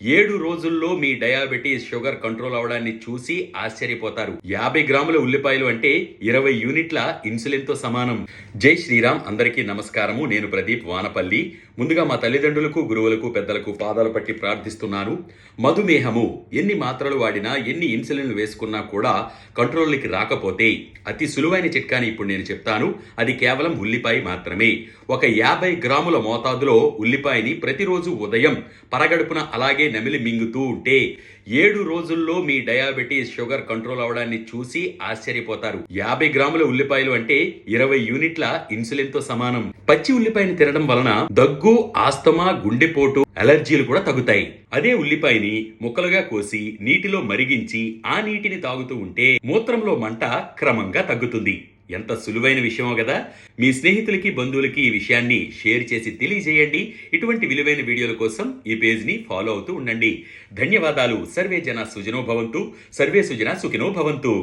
7 రోజుల్లో మీ diabetes sugar control అవడాన్ని చూసి ఆశ్చర్యపోతారు. 50 గ్రాముల ఉల్లిపాయలు అంటే 20 యూనిట్ల ఇన్సులిన్ తో సమానం. జై శ్రీరామ్. అందరికీ నమస్కారము. నేను ప్రదీప్ వానపల్లి. ముందుగా మా తల్లిదండ్రులకు, గురువులకు, పెద్దలకు పాదాలు పట్టి ప్రార్థిస్తున్నాను. మధుమేహము ఎన్ని మాత్రలు వాడినా, ఎన్ని ఇన్సులిన్లు వేసుకున్నా కూడా కంట్రోల్కి రాకపోతే అతి సులువైన చిట్కాని ఇప్పుడు నేను చెప్తాను. అది కేవలం ఉల్లిపాయ మాత్రమే. ఒక 50 గ్రాముల మోతాదులో ఉల్లిపాయని ప్రతిరోజు ఉదయం పరగడుపున అలాగే నమిలి మింగుతూ ఉంటే 7 రోజుల్లో మీ డయాబెటీస్ షుగర్ కంట్రోల్ అవడాన్ని చూసి ఆశ్చర్యపోతారు. 50 గ్రాముల ఉల్లిపాయలు అంటే 20 యూనిట్ల ఇన్సులిన్ తో సమానం. పచ్చి ఉల్లిపాయని తినడం వలన దగ్గు, ఆస్తమా, గుండెపోటు, అలర్జీలు కూడా తగ్గుతాయి. అదే ఉల్లిపాయని ముక్కలుగా కోసి నీటిలో మరిగించి ఆ నీటిని తాగుతూ ఉంటే మూత్రంలో మంట క్రమంగా తగ్గుతుంది. ఎంత సులువైన విషయమో కదా. మీ స్నేహితులకి, బంధువులకి ఈ విషయాన్ని షేర్ చేసి తెలియజేయండి. ఇటువంటి విలువైన వీడియోల కోసం ఈ పేజ్ని ఫాలో అవుతూ ఉండండి. ధన్యవాదాలు. సర్వే జన సుజనో భవంతు, సర్వే సుజన సుఖినో భవంతు.